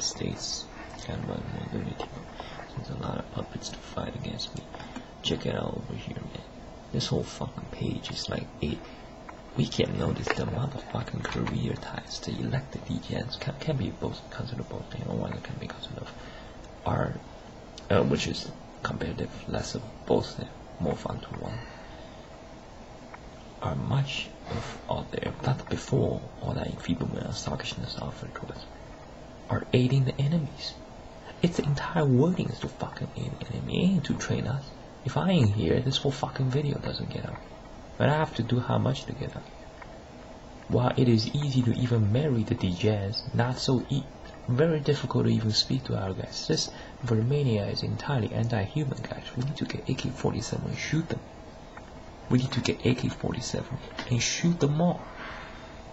States kind of modernity. There's a lot of puppets to fight against me. Check it out over here, man. This whole fucking page is like it. We can notice the motherfucking career ties. The elected degens can be both considered both. You know, one can be considered art, which is competitive, less of both. More fun to one. Are much of all there, but before all that enfeeblement and sluggishness offered to us, are aiding the enemies. Its entire wording is to fucking aid the enemy, ain't to train us. If I ain't here, this whole fucking video doesn't get up. But I have to do how much to get up? While it is easy to even marry the degens, not so very difficult to even speak to our guys. This Vermania is entirely anti-human, guys. We need to get AK-47 and shoot them. We need to get AK-47 and shoot them all.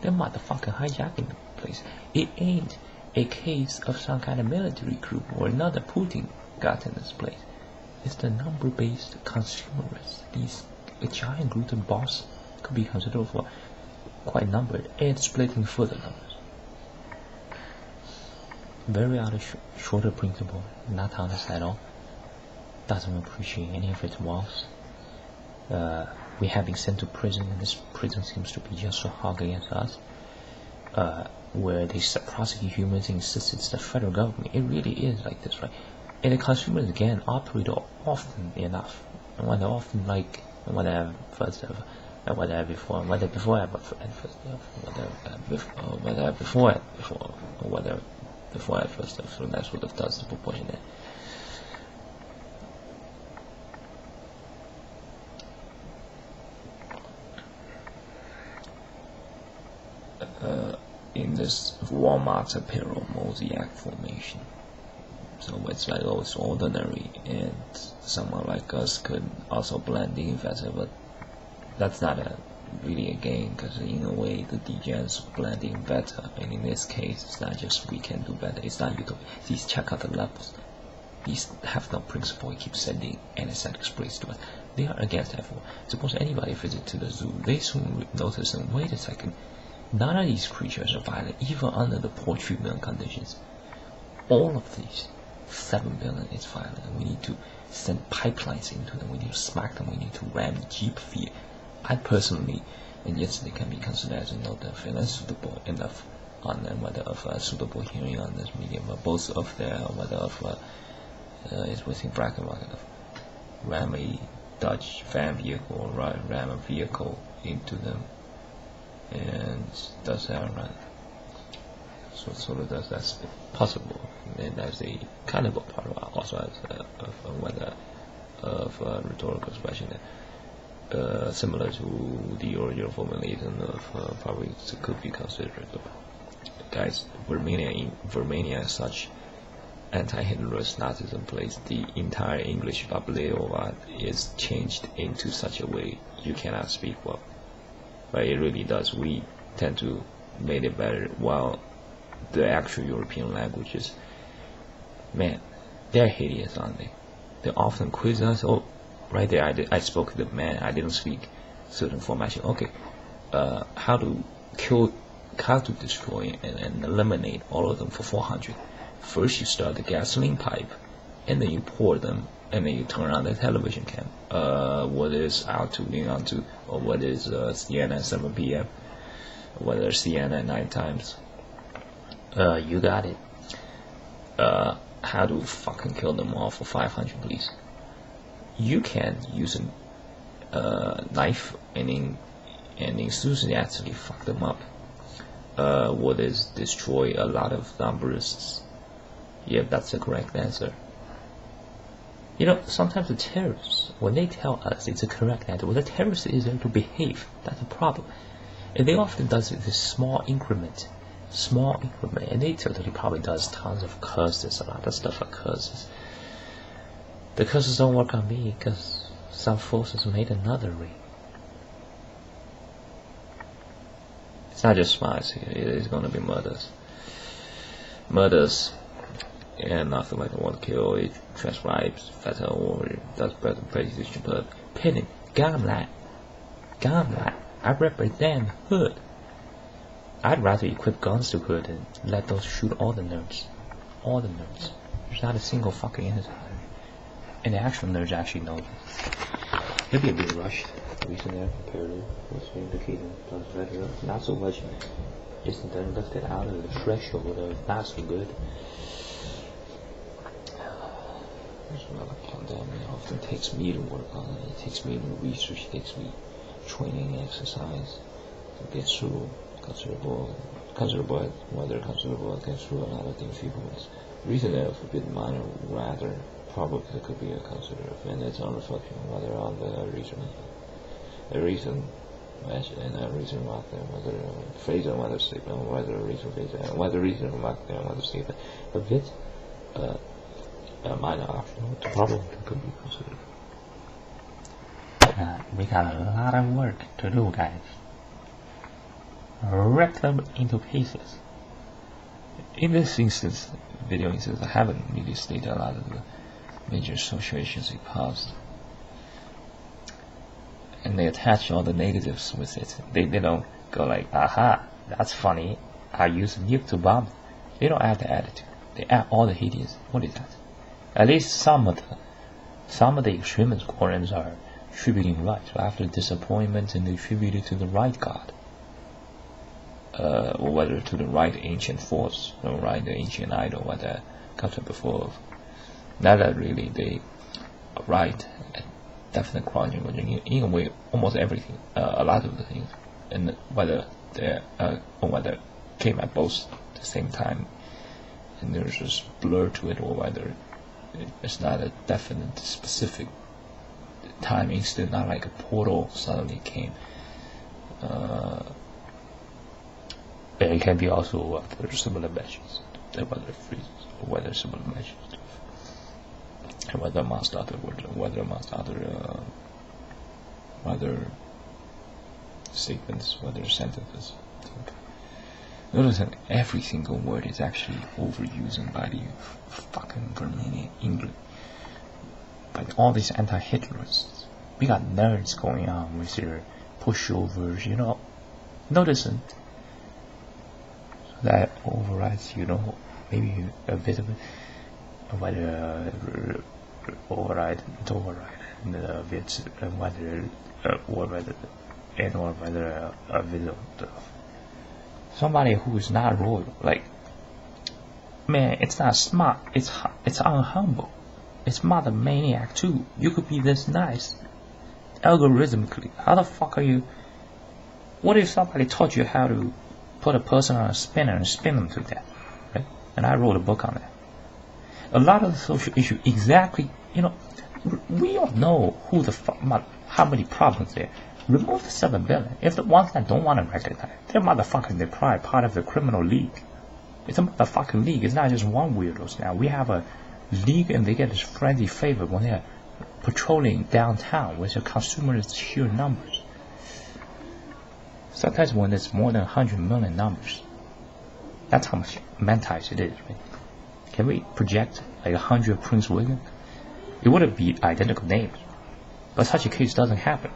They're motherfucking hijacking the place. It ain't a case of some kind of military coup or another Putin got in this place. It's the number-based consumerists. These giant gluten boss could be considered for quite numbered and splitting further numbers. Very out of shorter principle, not honest at all. Doesn't appreciate any of its walls. We have been sent to prison, and this prison seems to be just so hard against us. Where they prosecute humans and insist it's the federal government. It really is like this, right? And the consumers again operate often enough, and when they're often like whatever first ever, and whatever before, whatever before ever, and first ever, whatever before or whatever before at first ever. So that's what does the proportion there. In this Walmart apparel mosaic formation. So it's like, oh, it's ordinary, and someone like us could also blend in better, but that's not really a game, because in a way the degens blend in better, and in this case it's not just we can do better, it's not utopia. These check out the levels. These have no principle. It keeps sending anesthetic sprays to us. They are against everyone. Suppose anybody visit to the zoo, they soon notice and wait a second, none of these creatures are violent, even under the poor treatment conditions. All of these 7 billion is violent, and we need to send pipelines into them. We need to smack them. We need to ram the jeep fear. I personally, and yes, they can be considered as the feeling suitable enough on them, whether of a suitable hearing on this medium, but both of their whether of is within bracket market of ram a Dodge van vehicle or ram a vehicle into them. And does that run? So sort of that's possible, and as a kind of a part of also as a rhetorical expression, similar to the original formulation of probably could be considered. Guys, Vermania as such anti-Hitlerist Nazism place, the entire English vocabulary is changed into such a way you cannot speak well. But it really does. We tend to make it better, while the actual European languages, man, they're hideous, aren't they? They often quiz us. Oh, right there, I spoke to the man. I didn't speak certain formation. Okay, how to destroy and eliminate all of them for 400. First, you start the gasoline pipe, and then you pour them, and then you turn on the television cam. What is tuning onto, or what is CNN 7 p.m. Whether CNN 9 times. You got it. How to fucking kill them all for 500, please. You can use a knife and enthusiastically fuck them up. What is destroy a lot of numbers? Yeah, that's the correct answer. You know, sometimes the terrorists, when they tell us it's a correct answer, well, the terrorist is there to behave. That's a problem. And they often does it this small increment, and they totally probably does tons of curses, a lot of stuff are curses. The curses don't work on me because some forces made another way. It's not just spies here, it is going to be murders, and nothing like the one kill, it transcribes fatal or does better precision, but pinning, gamlat, I represent hood. I'd rather equip guns to hood and let those shoot all the nerds. all the nerds. There's not a single fucking insider. And the actual nerds actually know this. It'll be a bit rushed. Recent comparative was indicating not so much isn't then lifted out of the threshold of not so good. Well, a pandemic often takes me to work on it. It takes me to research. It takes me training, exercise to get through considerable, whether considerable, get through a lot of things. People is reason a bit minor, rather probably could be a considerable, and it's on reflection whether on the reason mentioned and a reason mark there, whether phrase and whether statement, whether reason phrase and whether reason mark there, whether statement, a bit. Minor optional to problem could be considered. We got a lot of work to do, guys. Rip them into pieces. In this video instance, I haven't really stated a lot of the major associations we paused. And they attach all the negatives with it. They don't go like, aha, that's funny, I use nuke to bomb. They don't add the attitude. They add all the hideous. What is that? At least some of the extremist Koreans are attributing right. So after disappointment, and they attribute it to the right God, or whether to the right ancient force, or right the ancient idol, what that comes up before. Not that really they are right, definite crime, in a way, almost everything, a lot of the things, and whether they or whether came at both at the same time, and there's this blur to it, or whether it's not a definite, specific time instant, not like a portal suddenly came. It can be also there's similar measures, whether freezes, or whether similar measures, and whether amongst other words, whether amongst other statements, whether sentences. Notice that every single word is actually overused by the fucking Verminian English. By all these anti-Hitlerists. We got nerds going on with their pushovers, Notice that overrides, maybe a bit of it. Whether override, and a bit, whether a bit of somebody who is not royal, like, man, it's not smart, it's unhumble, it's mother maniac too. You could be this nice, algorithmically. How the fuck are you? What if somebody taught you how to put a person on a spinner and spin them to death, right? And I wrote a book on that. A lot of the social issue, exactly, we all know who the fuck, how many problems there. Remove the 7 billion. If the ones that don't want to recognize, they're motherfucking deprived, part of the criminal league. It's a motherfucking league. It's not just one weirdos now. We have a league, and they get this friendly favor when they're patrolling downtown with the consumers' sheer numbers. Sometimes when it's more than 100 million numbers, that's how much mentai it is, right? Can we project like 100 Prince William? It wouldn't be identical names, but such a case doesn't happen.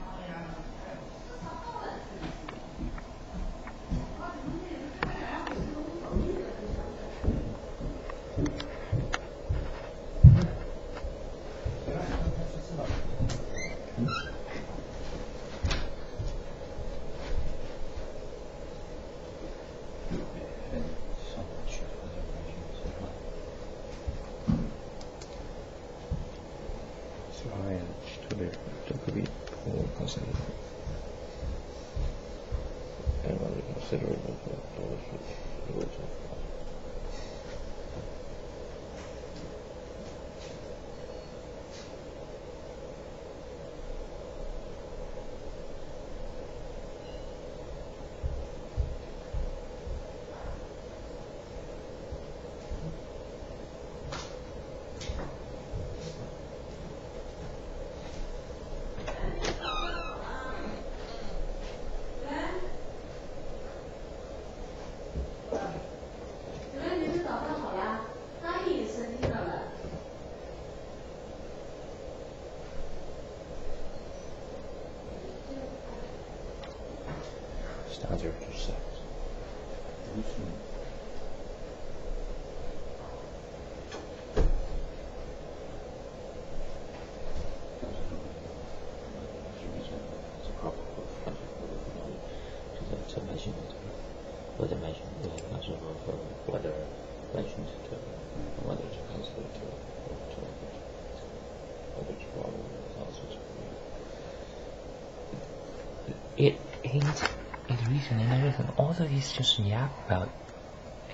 ain't it recent and everything. All of these just yap about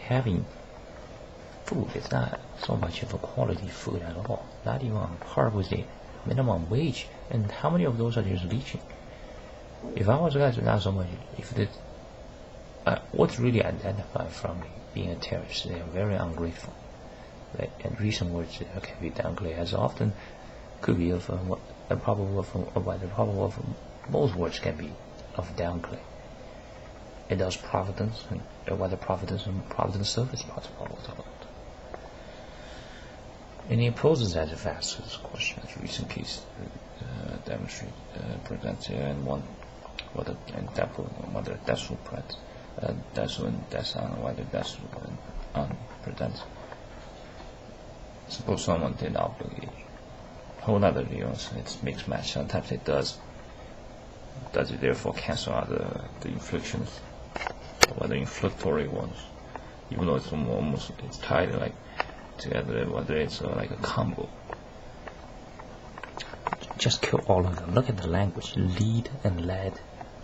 having food. It's not so much of a quality food at all. Not even on par with the minimum wage. And how many of those are just leaching? If I was a guy, not so much. If the what's really identified from being a terrorist, they are very ungrateful. Right? And recent words can be downgraded as often could be of a probable of most words can be of downgrade. It does providence and whether providence and providence service possible. And he poses as a fast question as recent case demonstrate presents and one whether and whether that's will present that's when that's on whether that's presents. Suppose someone did obligate. Whole other deals, it's mixed match. Sometimes it does. Does it therefore cancel out the inflictions or the inflictory ones? Even though it's almost it's tied like together, whether it's like a combo. Just kill all of them. Look at the language. Lead and led,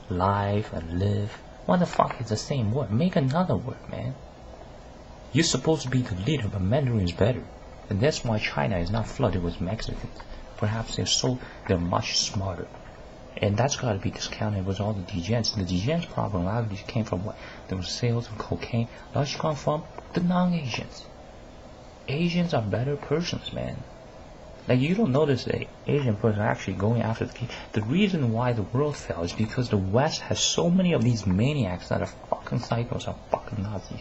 live and live. What the fuck is the same word? Make another word, man. You're supposed to be the leader, but Mandarin is better. And that's why China is not flooded with Mexicans. Perhaps they're much smarter. And that's got to be discounted with all the degens. The degens problem largely came from what? There was sales of cocaine. Largely come from the non-Asians. Asians are better persons, man. Like, you don't notice the Asian person actually going after the king. The reason why the world fell is because the West has so many of these maniacs that are fucking psychos, are fucking Nazis.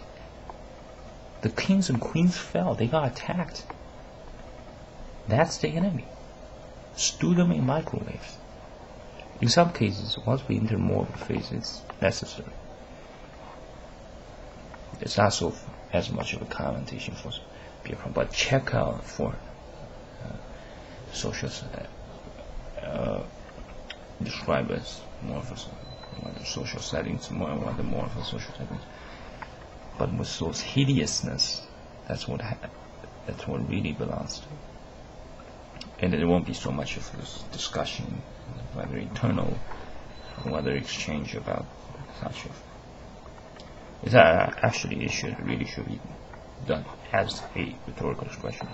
The kings and queens fell. They got attacked. That's the enemy. Stew them in microwaves. In some cases, once we enter mortal phase, it's necessary. It's not so as much of a commentation for people, but check out for social describe as more of a social settings, more of a social settings. But with those hideousness, that's what really belongs to. And there won't be so much of this discussion, whether internal, or whether exchange about such of. Is that actually it really should be done as a rhetorical expression.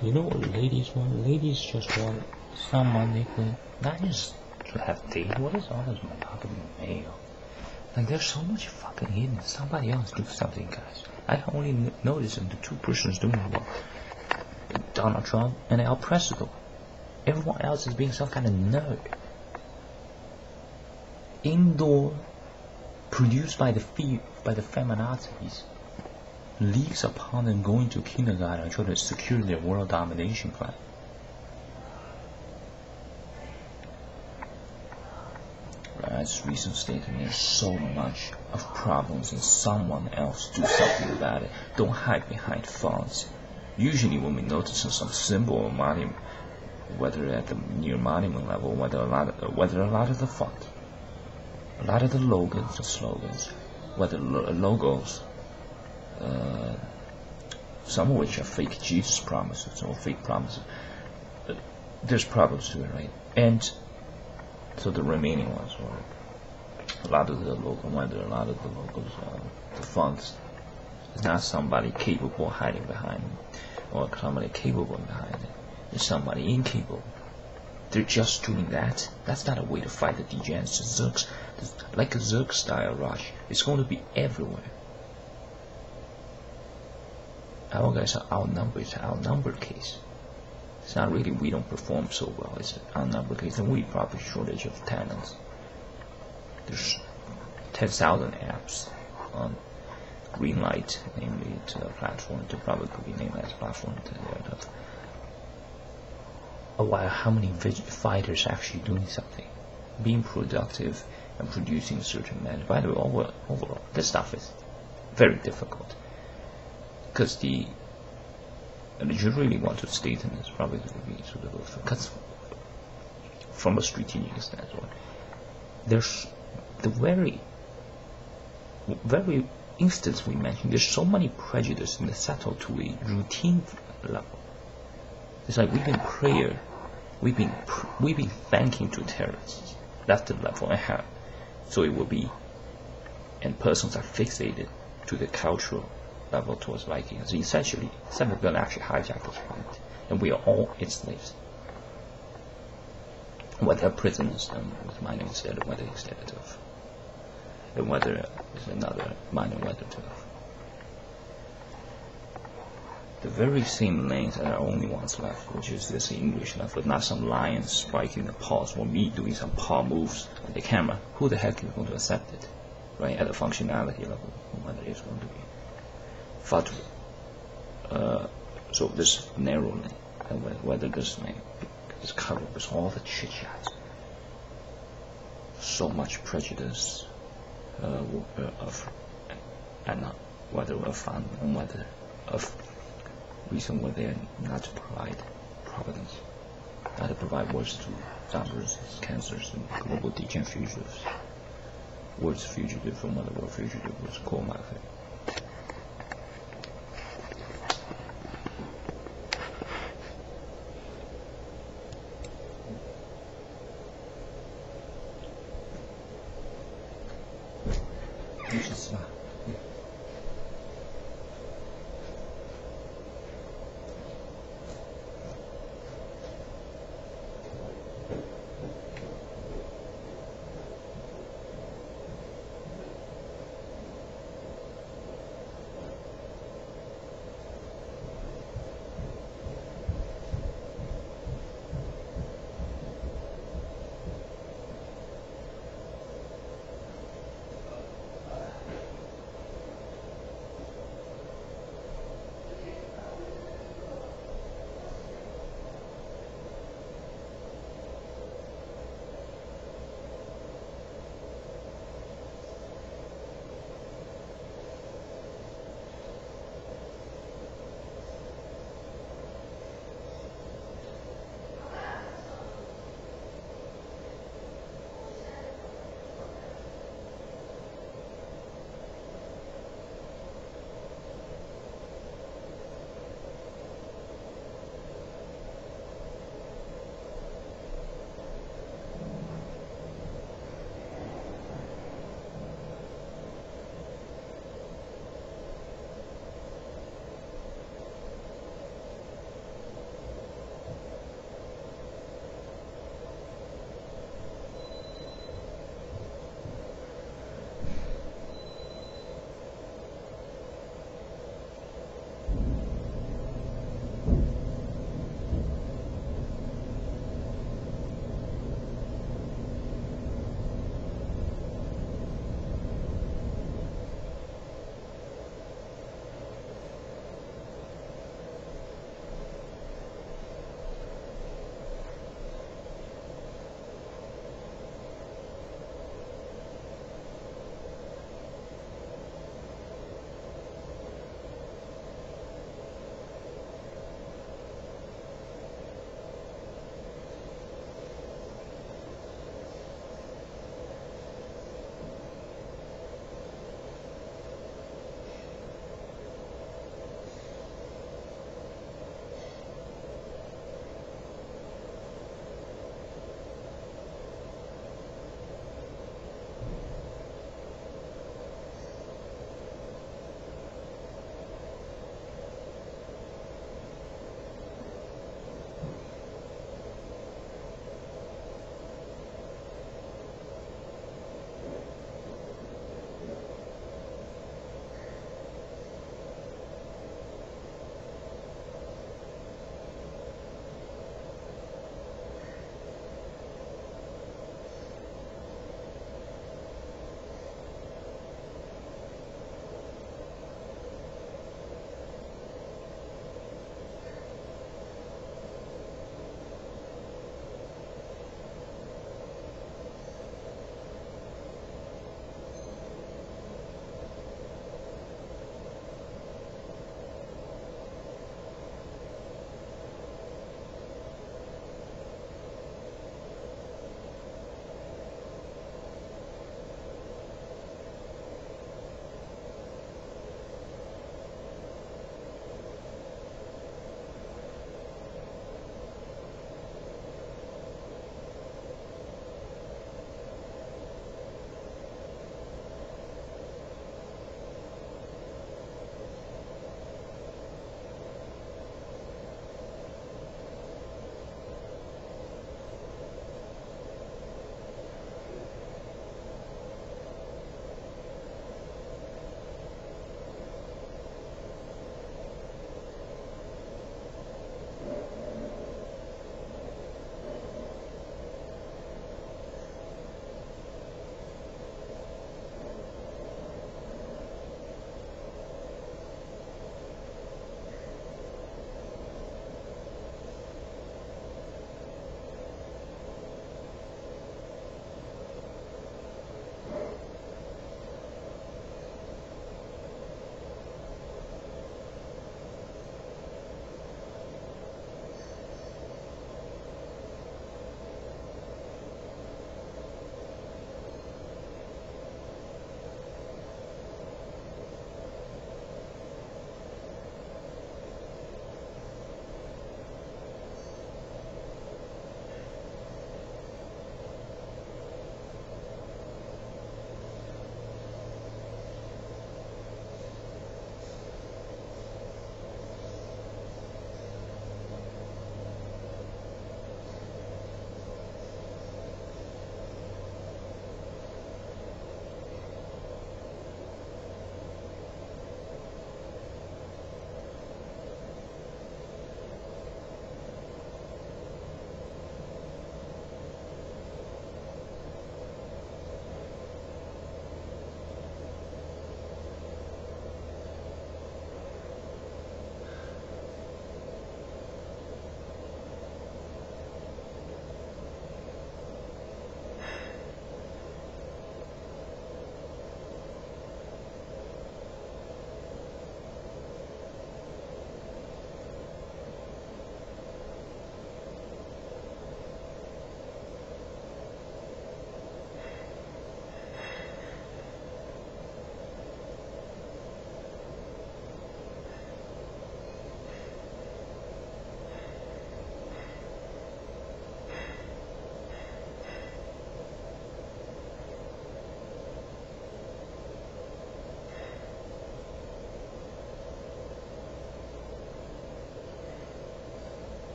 You know what ladies want? Ladies just want someone they could not just to have date. What is all this monogamy male? Like, there's so much fucking hidden. Somebody else do something, guys. I only noticed the two persons doing well. Donald Trump and El President. Everyone else is being some kind of nerd. Indoor, produced by the feminazis. Leagues upon them going to kindergarten and try to secure their world domination claim. As recent statement, there's so much of problems and someone else do something about it. Don't hide behind fonts. Usually when we notice some symbol or monument, whether at the near monument level, whether a lot of the font, a lot of the logos or slogans, whether logos, some of which are fake Jesus promises or fake promises. there's problems to it, right? And so the remaining ones were a lot of the local, whether a lot of the locals, the funds, it's not somebody capable hiding behind it, or somebody capable behind it. It's somebody incapable. They're just doing that. That's not a way to fight the degens. Zergs, like a Zerg style rush, it's going to be everywhere. Our guys are outnumbered. It's an outnumbered case. It's not really we don't perform so well. It's an outnumbered case, and we probably shortage of talents. There's 10,000 apps on Greenlight, namely to the platform, to probably could be named as platform to the while how many fighters actually doing something, being productive and producing a certain manner. By the way, overall, this stuff is very difficult because you really want to state in this probably going to be sort of because from a strategic standpoint, there's the very instance we mentioned. There's so many prejudice in the settle to a routine level. It's like we've been thanking to terrorists. That's the level I have. So it will be, and persons are fixated to the cultural level towards Viking. So essentially, some are going to actually hijack this point, and we are all its slaves. Whether prisoners with minor instead of whether instead of, and whether it's another minor whether to. The very same lanes are the only ones left, which is this English left, but not some lion spiking the paws or me doing some paw moves on the camera. Who the heck is going to accept it, right? At a functionality level, whether it's going to be fat. So this narrow lane, and whether this lane is covered with all the chit chat, so much prejudice of, and not whether of fun and whether of reason why they are not to provide providence, not to provide words to zombies, cancers, and global degen fugitives. Words fugitive from other word fugitive was called my favorite. Which is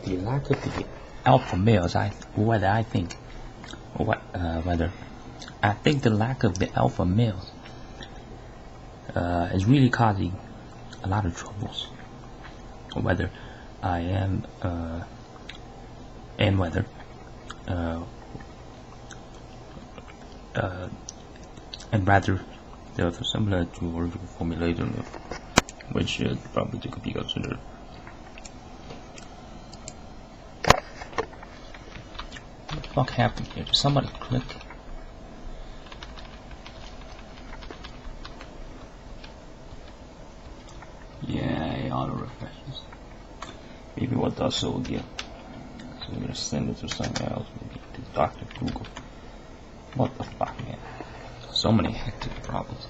the lack of the alpha males, whether I think the lack of the alpha males is really causing a lot of troubles. Whether I am and whether and rather they are similar to original formulator, which probably could be considered. What the fuck happened here? Did somebody click? Yeah, it auto refreshes. Maybe what does so again. So I'm gonna send it to somewhere else, maybe to Dr. Google. What the fuck, man? So many hectic problems.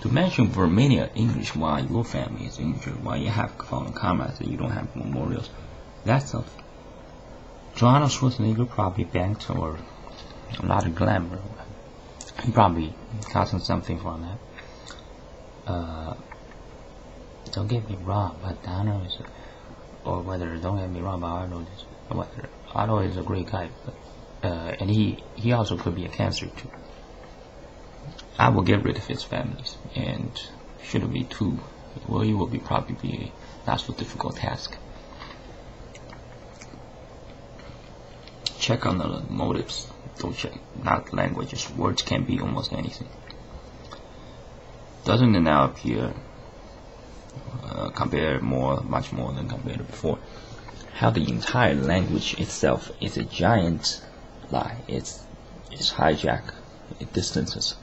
To mention Vermania English while your family is injured, while you have fallen comrades and you don't have memorials, that's a Arnold Schwarzenegger probably banked or a lot of glamour. He probably gotten something from that. Don't get me wrong, but Arnold is, or whether don't get me wrong, but Arnold is a great guy, but and he also could be a cancer too. I will get rid of his families, and shouldn't be too. Well, it will be probably be a not so difficult task. Check on the motives. Don't check, not languages. Words can be almost anything. Doesn't it now appear, much more than compared to before, how the entire language itself is a giant lie. It's hijack. It distances.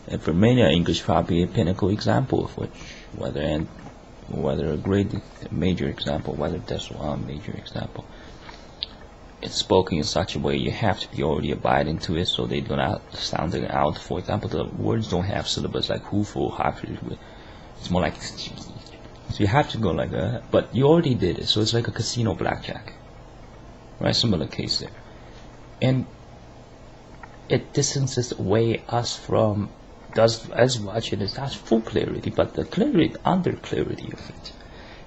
And for many, English probably a pinnacle example of which, whether a great major example, whether that's one major example. It's spoken in such a way you have to be already abiding to it, so they do not sound it out. For example, the words don't have syllables like who, for, half. It's more like, so you have to go like that. But you already did it, so it's like a casino blackjack, right? Similar case there, and it distances away us from does as much, and it has full clarity, but the clarity, under clarity of it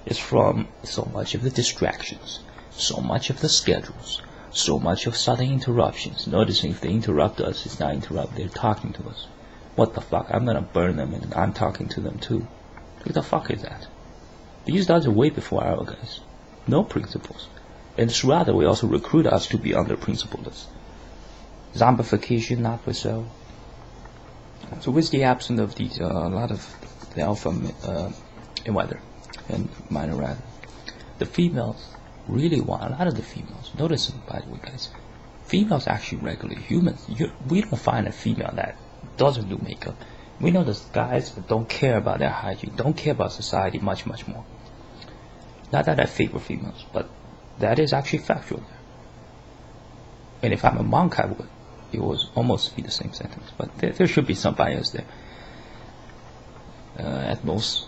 is from so much of the distractions, so much of the schedules, so much of sudden interruptions. Noticing if they interrupt us, it's not interrupt, they're talking to us. What the fuck? I'm gonna burn them and I'm talking to them too. What the fuck is that? These guys are way before our guys. No principles. And it's rather we also recruit us to be under principleless. Zombification not for so. So with the absence of these, a lot of the alpha and weather and minor rather, the females really want, a lot of the females, notice by the way guys, females actually regular humans. We don't find a female that doesn't do makeup. We know there's guys that don't care about their hygiene, don't care about society much more. Not that I favor females, but that is actually factual there. And if I'm a monk, I would. It would almost be the same sentence, but there should be some bias there. At most,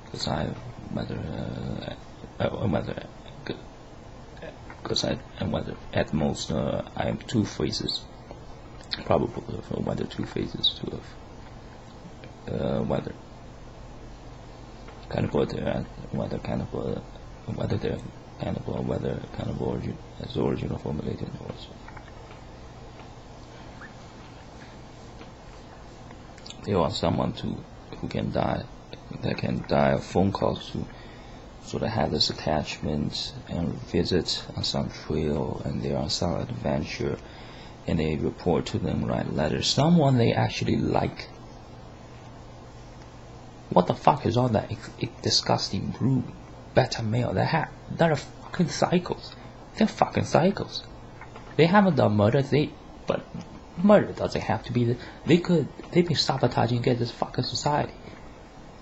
because I whether at most I am two phases, probable of whether two phases to of whether kind of whether they're kind of origin as original formulated also. They want someone who can die, that can die of phone calls to sort of have this attachment and visit on some trail, and they're on some adventure, and they report to them, write letters. Someone they actually like. What the fuck is all that disgusting brood beta male that are fucking psychos? They're fucking psychos. They haven't done murder, but murder doesn't have to be they've been sabotaging against this fucking society.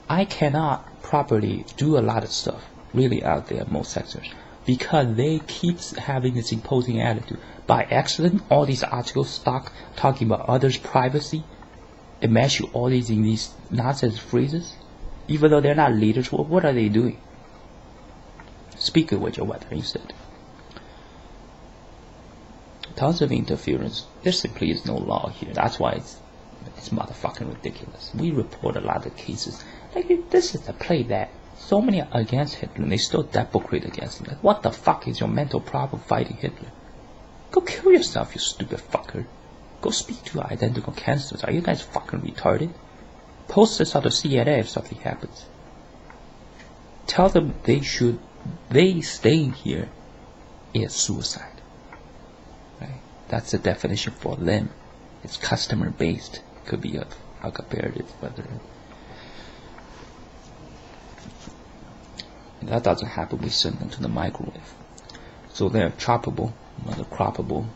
I cannot properly do a lot of stuff really out there in most sectors because they keep having this imposing attitude. By accident, all these articles talking about others' privacy and match you all these in these nonsense phrases, even though they're not leaders. What are they doing? Speak of which, or whether you said tons of interference. There simply is no law here. That's why it's motherfucking ridiculous. We report a lot of cases. Like this is a play that So many are against Hitler, and they still deprecate against him. Like, what the fuck is your mental problem fighting Hitler? Go kill yourself, you stupid fucker. Go speak to your identical cancers. Are you guys fucking retarded? Post this on the CNN if something happens. Tell them they staying here is suicide. Right? That's the definition for them. It's customer based. Could be how comparative, whether that doesn't happen. We send them to the microwave. So they're choppable, another croppable.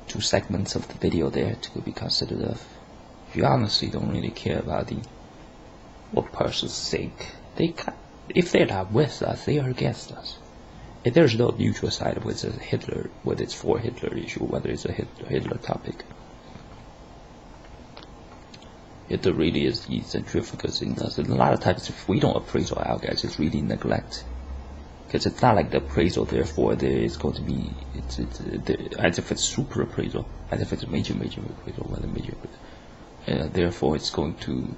2 segments of the video there to be considered of. If you honestly don't really care about what person's sake, if they're not with us, they are against us. If there's no neutral side of whether it's Hitler, whether it's for Hitler issue, whether it's a Hitler topic. Hitler really is the centrifugal in us. And a lot of times, if we don't appraise our guys, it's really neglect. Because it's not like the appraisal, therefore there is going to be, as if it's super appraisal, as if it's major appraisal, whether major appraisal. Therefore it's going to,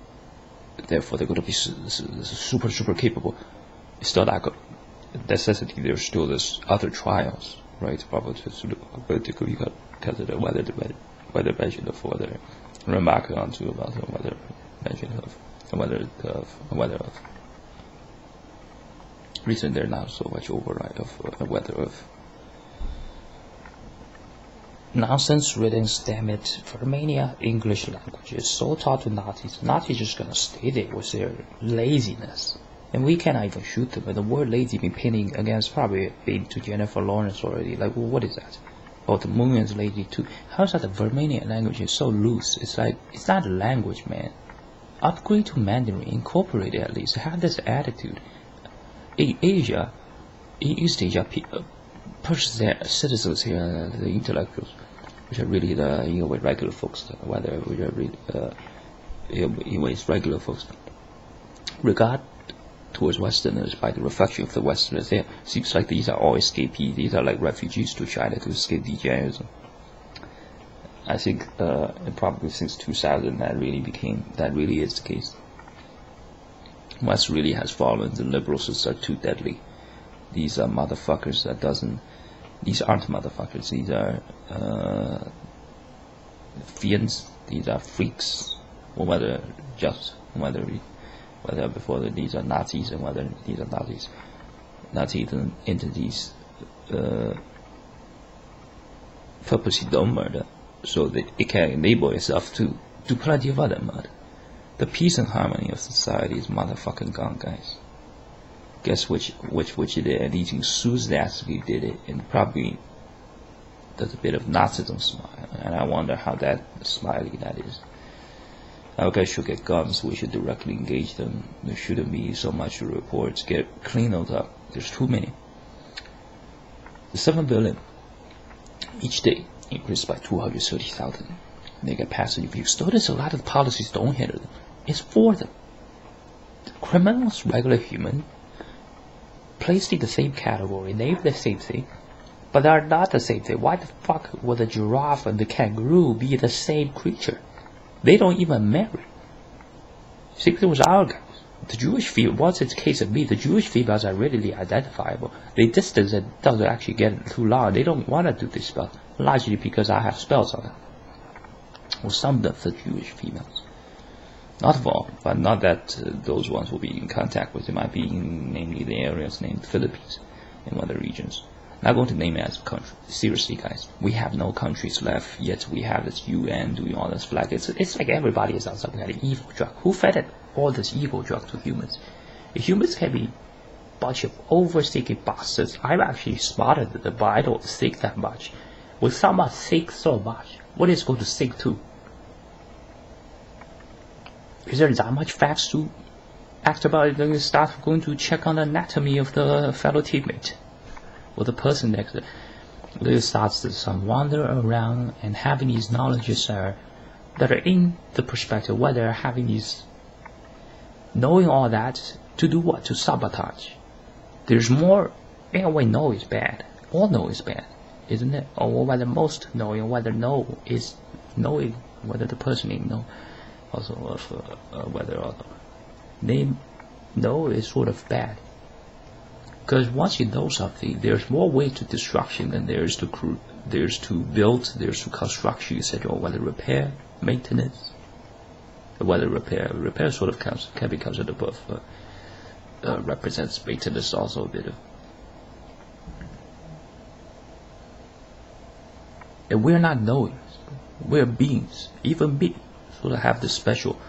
therefore they're going to be super capable. It's still not good. Necessity, there's still this other trials, right? Probably politically because of the whether mention of whether remark on to about whether mention of whether of. Reason there's not so much override of whether of nonsense written, damn it. For Romania, English language is so taught to Nazis. Nazis just gonna stay there with their laziness. And we cannot even shoot them. But the word lazy been pinning against probably been to Jennifer Lawrence already. Like, well, what is that? Oh, the Moon's lazy too. How is that the Romanian language is so loose? It's like, it's not a language, man. Upgrade to Mandarin, incorporate it at least. Have this attitude. In Asia, in East Asia, Persian citizens here, the intellectuals, which are really the regular folks, whether which are really anyways regular folks, regard towards Westerners by the reflection of the Westerners. There seems like these are all escapees. These are like refugees to China to escape degeneratism. I think probably since 2000 that really is the case. West really has fallen. The liberals are too deadly. These are motherfuckers these aren't motherfuckers. These are fiends. These are freaks. Or whether before these are Nazis and whether these are Nazi entities purposely don't murder, so that it can enable itself to do plenty of other murder. The peace and harmony of society is motherfucking gone, guys. Guess which it is, and these enthusiastically did it, and probably does a bit of Nazism smile, and I wonder how that smiley that is. Our guys should get guns, we should directly engage them. There shouldn't be so much reports, get cleaned up. There's too many. The 7 billion each day increased by 230,000. They get passive views. Notice a lot of the policies don't hinder them. It's for them. The criminals, regular human, placed in the same category, named the same thing, but they are not the same thing. Why the fuck would the giraffe and the kangaroo be the same creature? They don't even marry. See, it was our guys. The Jewish female, once it's a case of me, the Jewish females are readily identifiable. They distance it doesn't actually get too long. They don't want to do this spell, largely because I have spells on it. Well, some of the Jewish females. Not of all, but not that those ones will be in contact with. It might be in, namely the areas named Philippines and other regions. Not going to name it as a country. Seriously, guys, we have no countries left, yet we have this UN doing all this flag. It's like everybody is on some kind of evil drug. Who fed it all this evil drug to humans? If humans can be a bunch of overthinking bastards, I'm actually smarter than them, but I don't think that much. When someone thinks so much, what is going to think to? Is there that much facts to act about it? Then you start going to check on the anatomy of the fellow teammate or the person next to it. Then it starts to some wander around and having these knowledges that are in the perspective, whether having these knowing all that to do what? To sabotage. There's more. In a way, know is bad. All know is bad, isn't it? Or whether most knowing, whether know is knowing, whether the person didn't know. Also, whether name know is sort of bad. Because once you know something, there's more way to destruction than there's to build, there's to construction, etc. Whether repair, maintenance, whether repair sort of can be considered above, represents maintenance also a bit of. And we're not knowing, we're beings, even beings sort of have this special,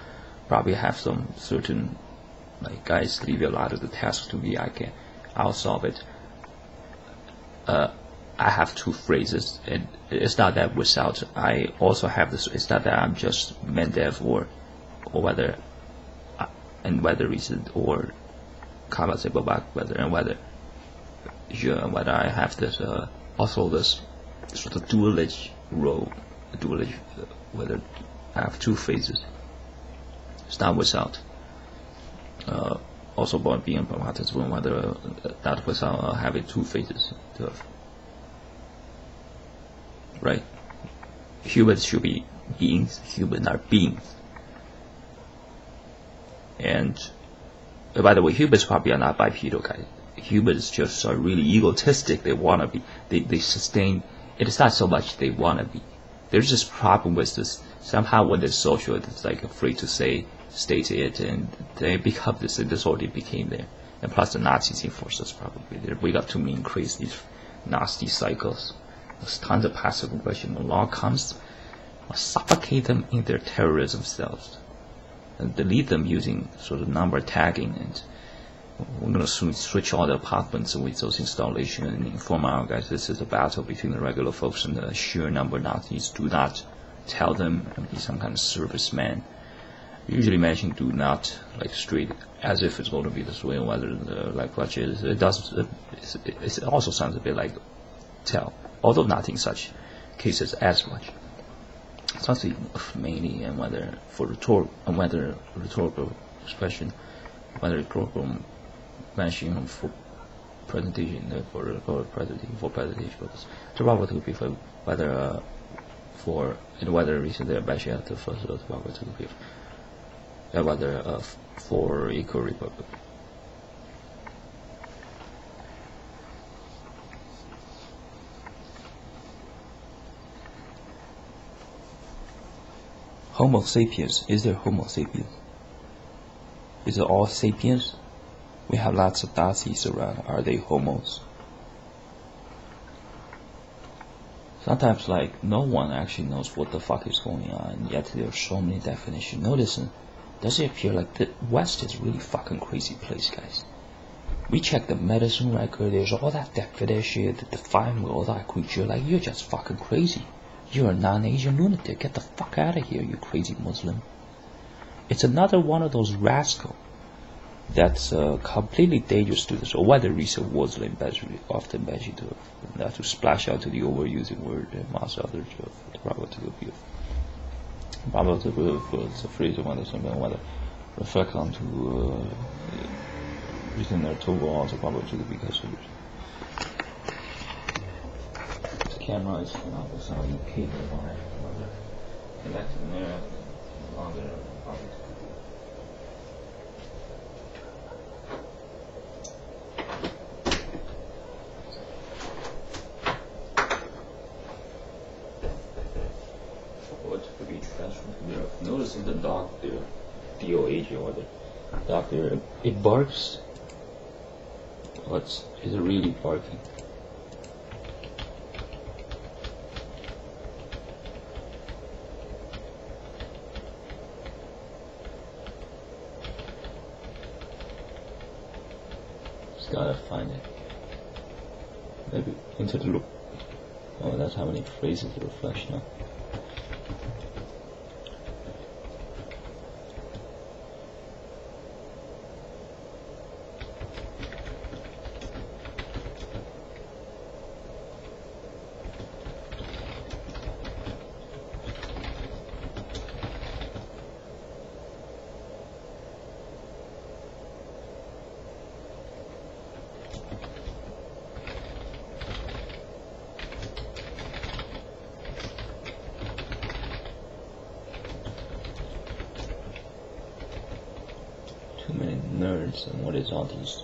probably have some certain, like guys leave a lot of the tasks to me, I'll solve it. I have two phrases, and it's not that without, I also have this, it's not that I'm just mentai or whether, and whether recent or probable, whether and whether, and whether I have this, also this sort of dual-edged role, whether I have two phases. It's not without. Also being a participant, whether that without having two phases. Right? Humans should be beings, humans are beings. And by the way, humans probably are not bipedal guys. Humans just are really egotistic, they wanna be. They sustain. It's not so much they wanna be. There's just problem with this. Somehow when they're social, it's like afraid to state it, and they become this, and this already became there. And plus the Nazis enforce us probably. We got too many crazy, nasty cycles. There's tons of passive aggression. The law comes, suffocate them in their terrorism selves, and delete them using sort of number tagging, and we're going to soon switch all the apartments with those installations and inform our guys this is a battle between the regular folks and the sheer number Nazis. Do not tell them and be some kind of serviceman. Usually mention do not like straight as if it's going to be this way, whether like what is it does. It also sounds a bit like tell, although not in such cases as much. Something mainly and whether for rhetorical expression, whether rhetorical mention for presentation for presentation purpose. The probable to be for whether for in whether recently mention at the first the probable to be whether for equal republic. Homo sapiens. Is there Homo sapiens? Is it all sapiens? We have lots of Nazis around. Are they homos? Sometimes, like, no one actually knows what the fuck is going on, and yet there are so many definitions. Notice, does it appear like the West is really fucking crazy place, guys? We check the medicine record, there's all that definition that define all that creature. Like, you're just fucking crazy. You're a non-Asian lunatic. Get the fuck out of here, you crazy Muslim. It's another one of those rascals that's completely dangerous to this, or whether recent words like often mentioned to not to splash out to the overusing word and most others the probable to be probable to be it's a phrase of whether something whether reflect on to written or total also probable to be considered. The camera is not the sound cable on it, whether connected there longer probably. Noticing the dog there, DOH or the dog there, it barks. Is it really barking? Just gotta find it. Maybe into the loop. Oh, that's how many phrases the reflection. 2 minute nerd. components, and what is all these?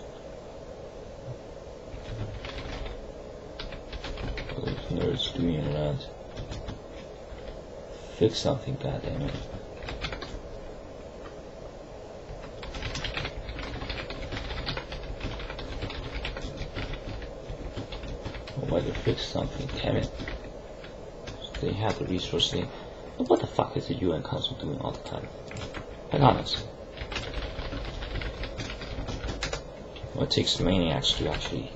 Those nerds doing around. Fix something, goddammit. Why they fix something, damn it. They have the resource thing. What the fuck is the UN Council doing all the time? Be honest. Well, it takes maniacs to actually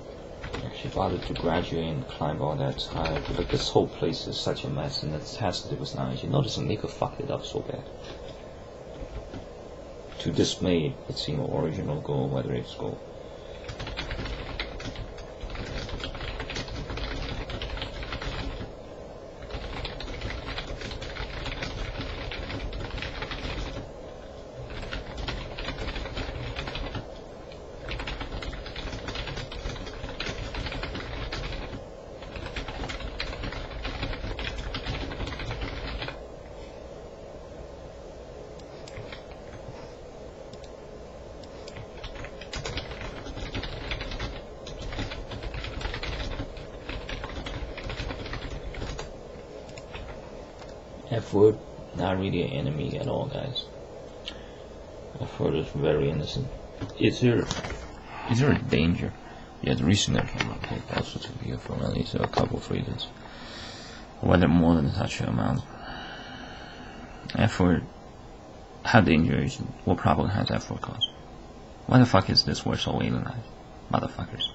bother to graduate and climb all that high. But this whole place is such a mess, and it has to do with knowledge. You notice they could fuck it up so bad. To dismay its original goal, whether it's goal. F-word, not really an enemy at all, guys. F-word is very innocent. Is there a danger? Yeah, the recent okay, also to be careful. At least a couple of phrases. Whether more than such an amount. F-word, how dangerous? What problem has F-word caused? Why the fuck is this word so alienized? Motherfuckers.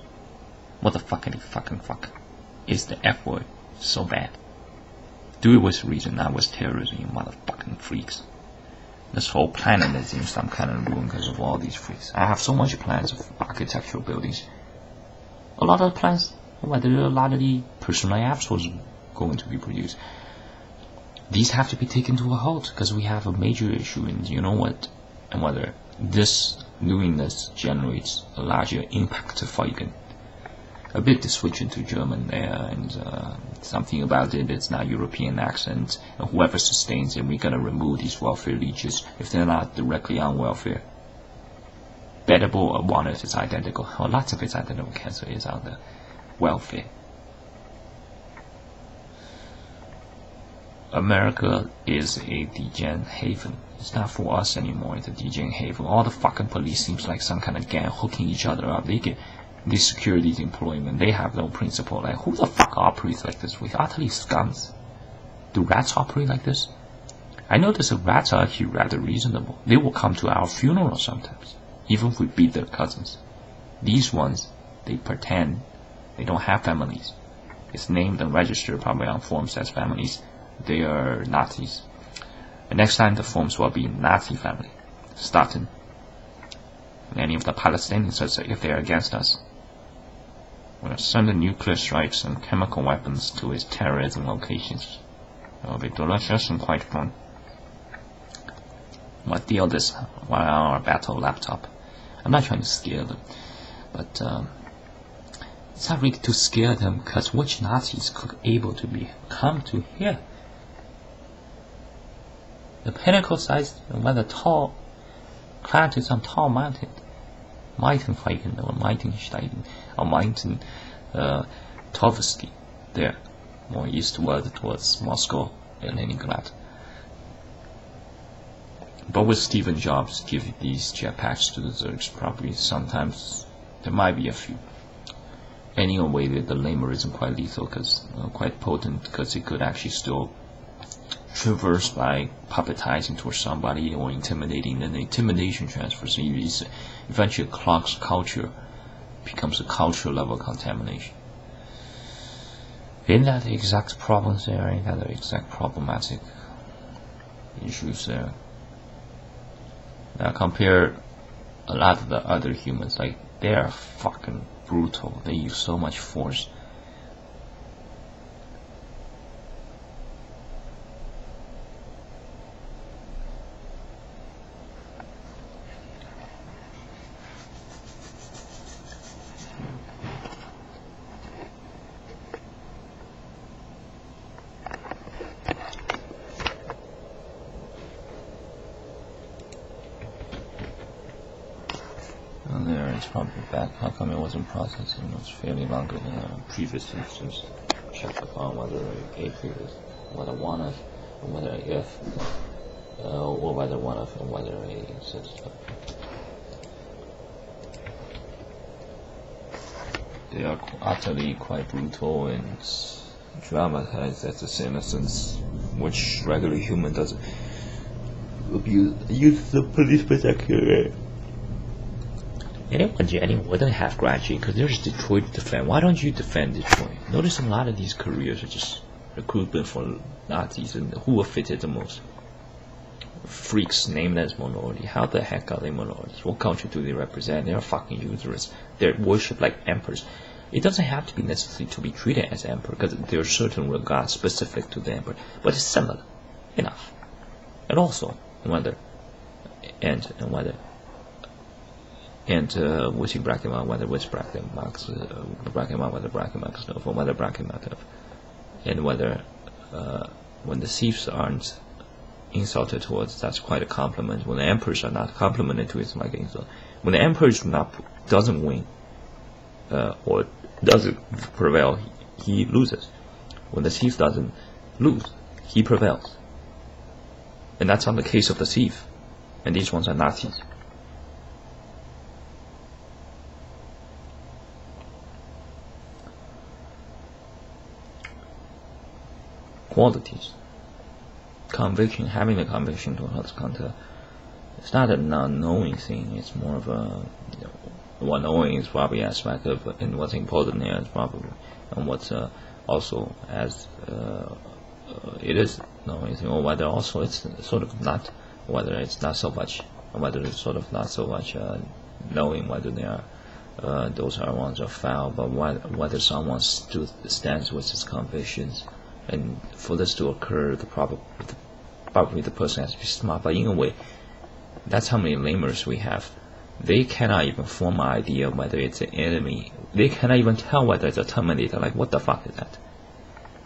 What the fuckity fucking fuck is the F-word so bad? Do it with reason, not with terrorism, you motherfucking freaks. This whole planet is in some kind of ruin because of all these freaks. I have so much plans of architectural buildings. A lot of plans, whether a lot of the personal apps was going to be produced. These have to be taken to a halt because we have a major issue, and you know what? And whether doing this generates a larger impact to fighting. A bit to switch into German there, and something about it, it's not European accent, and whoever sustains it, we're gonna remove these welfare leeches if they're not directly on welfare. Bettable or one of its identical, or lots of its identical cancer is on the welfare. America is a degen haven. It's not for us anymore, it's a degen haven. All the fucking police seems like some kind of gang hooking each other up. These securities employment, they have no principle. Like, who the fuck operates like this? We're utterly scums. Do rats operate like this? I notice that rats are actually rather reasonable. They will come to our funeral sometimes, even if we beat their cousins. These ones, they pretend they don't have families. It's named and registered probably on forms as families. They are Nazis. And next time the forms will be Nazi family. Staten. Many of the Palestinians are if they are against us. We'll send the nuclear strikes and chemical weapons to its terrorism locations. It will be delicious and quite fun. We'll deal this while on our battle laptop. I'm not trying to scare them, but it's not really to scare them, because which Nazis could able to come to here? The pinnacle size, whether tall, climbed to some tall mountain. Meitenfeigen or Meitensteigen or Meinten Tovsky, there, more eastward towards Moscow and Leningrad. But with Stephen Jobs give these jetpacks to the Zergs, probably sometimes there might be a few. Anyway, the lamer isn't quite lethal, because quite potent, because it could actually still traverse by puppetizing towards somebody or intimidating, then the intimidation transfers. Eventually clogs culture, becomes a cultural level contamination. Isn't that the exact problems there? Ain't that the exact problematic issues there? Now compare a lot of the other humans, like they are fucking brutal. They use so much force. probably back. How come it wasn't processed? It's fairly longer than previous systems. Check upon whether if is whether one of, or whether if, or whether one of, or whether a system. They are utterly quite brutal and dramatized as a innocence, which regular human doesn't use the police protection. Anyone wouldn't have graduated because there's Detroit to defend. Why don't you defend Detroit? Notice a lot of these careers are just recruitment for Nazis, and who will fit it the most? Freaks named as minority. How the heck are they minorities? What culture do they represent? They're fucking users. They're worshipped like emperors. It doesn't have to be necessary to be treated as emperor because there are certain regards specific to the emperor, but it's similar enough. And also whether which bracket mark, whether which bracket marks bracket mark, whether bracket marks no, for whether bracket mark of, and whether when the thieves aren't insulted towards, that's quite a compliment. When the emperors are not complimented to, it's like insult. When the emperor doesn't win or doesn't prevail, he loses. When the thief doesn't lose, he prevails. And that's on the case of the thief. And these ones are Nazis. Qualities. Conviction, having the conviction to help counter. It's not a non-knowing thing. It's more of a what knowing is probably aspect of, and what's important there is probably, and what's also as it is knowing thing, or whether also it's sort of not, whether it's not so much, or whether it's sort of not so much knowing whether they are those are ones are foul, but whether someone stands with his convictions. And for this to occur, probably the person has to be smart. But in a way, that's how many lamers we have. They cannot even form an idea whether it's an enemy. They cannot even tell whether it's a Terminator. Like, what the fuck is that?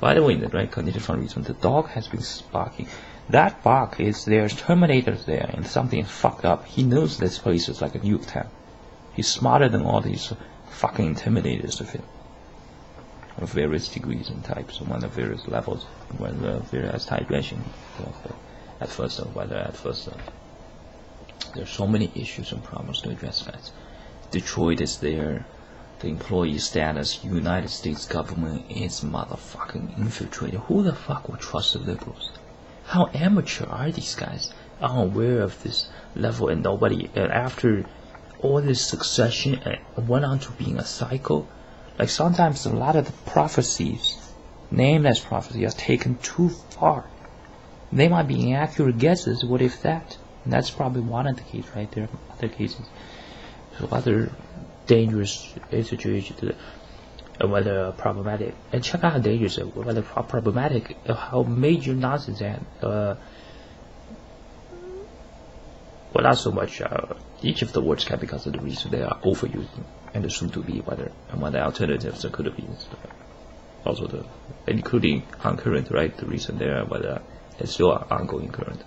By the way, in the right condition for reason, the dog has been barking. That bark is there's Terminators there, and something is fucked up. He knows this place is like a nuke town. He's smarter than all these fucking Intimidators of him. Of various degrees and types, and one of various levels, whether various type ranking at first, or whether at first there's so many issues and problems to address, guys. Detroit is there, the employee status, United States government is motherfucking infiltrated. Who the fuck would trust the liberals? How amateur are these guys? Unaware of this level, and nobody, and after all this succession, went on to being a cycle. Like sometimes a lot of the prophecies, named as prophecies, are taken too far. They might be inaccurate guesses. What if that? And that's probably one of the cases, right? There are other cases. So other dangerous situations, whether problematic. And check out how dangerous, whether problematic, how major nonsense and well, not so much. Each of the words can be considered the reason they are overusing and assumed to be whether alternatives there could be. Also the including concurrent, right? The reason there whether it's still ongoing current.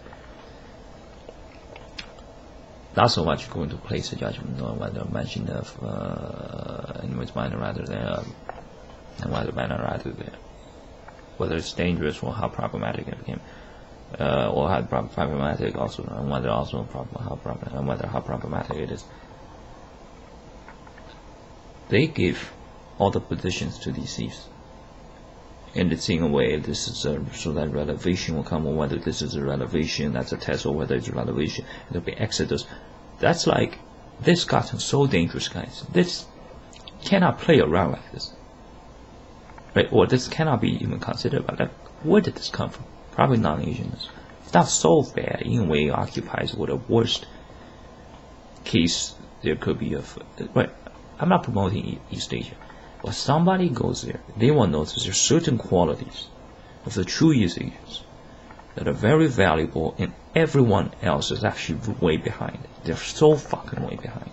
Not so much going to place a judgment on whether mention of in which manner rather than and whether manner rather than whether it's dangerous or how problematic it became. Or how problematic also, and whether also how problematic it is. They give all the positions to these thieves, and it's in a way this is so that revelation will come, or whether this is a revelation, that's a test, or whether it's a revelation, there'll be exodus. That's like this gotten so dangerous, guys. This cannot play around like this, right? Or this cannot be even considered. But like, where did this come from? Probably non-Asians. It's not so bad. In a way, it occupies what the worst case there could be of. Right. I'm not promoting East Asia. But somebody goes there, they will notice there's certain qualities of the true East Asians that are very valuable, and everyone else is actually way behind. They're so fucking way behind.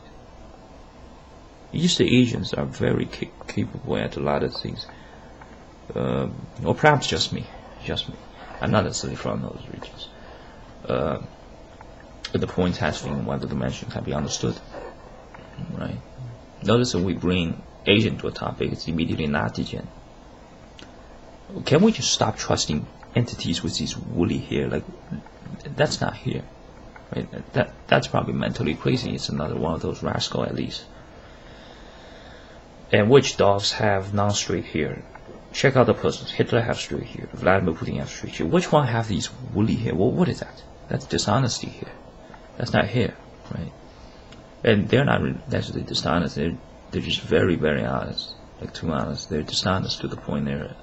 East Asians are very capable at a lot of things. Or perhaps just me. I'm not necessarily from those regions. But the point has been whether the dimension can be understood. Right? Notice when we bring agent to a topic, it's immediately not degen. Can we just stop trusting entities with these woolly hair? Like, that's not here. Right? That's probably mentally crazy. It's another one of those rascal at least. And which dogs have non-straight hair? Check out the persons. Hitler have straight hair. Vladimir Putin have straight hair. Which one have these woolly hair? Well, what is that? That's dishonesty here. That's not hair, right? And they're not necessarily dishonest. They're just very, very honest. Like, too honest. They're dishonest to the point they're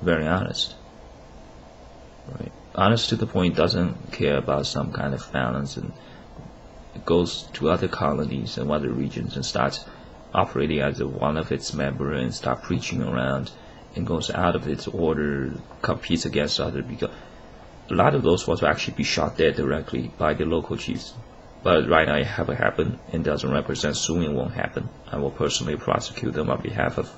very honest. Right? Honest to the point, doesn't care about some kind of balance, and it goes to other colonies and other regions and starts operating as one of its members and start preaching around and goes out of its order, competes against other, because a lot of those will actually be shot dead directly by the local chiefs. But right now it haven't happened and doesn't represent soon it won't happen. I will personally prosecute them on behalf of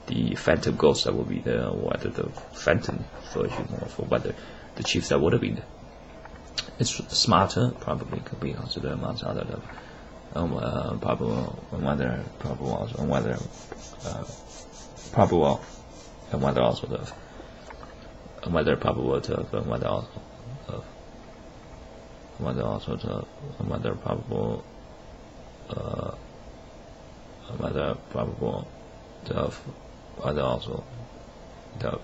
the phantom ghosts that will be there, or whether the phantom version, or for whether the chiefs that would have been there. It's smarter, probably could be considered amongst other probable, and whether probable also, and whether probable, and whether also the, and whether probable to, and whether also of, whether also to, and whether probable, whether probable to, whether also the,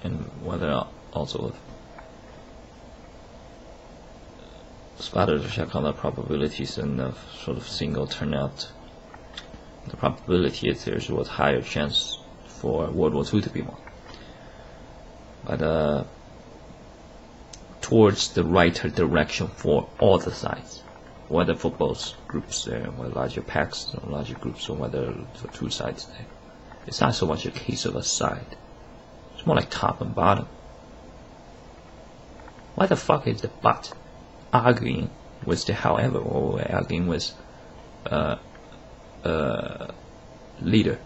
and whether also spotters check on the probabilities and the sort of single turnout. The probability is there was higher chance for World War II to be won, but towards the right direction for all the sides, whether for both groups there, whether larger packs or larger groups, or whether for two sides there. It's not so much a case of a side. It's more like top and bottom. Why the fuck is the butt arguing with the however, or arguing with leader?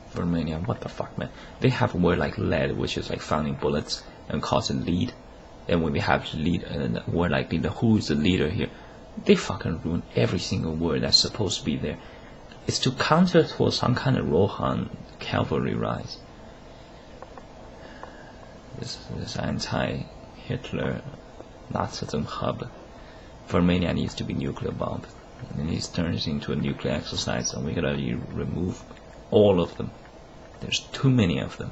For Romania, what the fuck, man? They have a word like lead, which is like finding bullets, and causing lead. And when we have lead and a word like leader, who is the leader here? They fucking ruin every single word that's supposed to be there. It's to counter towards some kind of Rohan cavalry rise. This anti-Hitler Nazism hub for Romania needs to be nuclear bomb, and it turns into a nuclear exercise, and we gotta remove all of them. There's too many of them.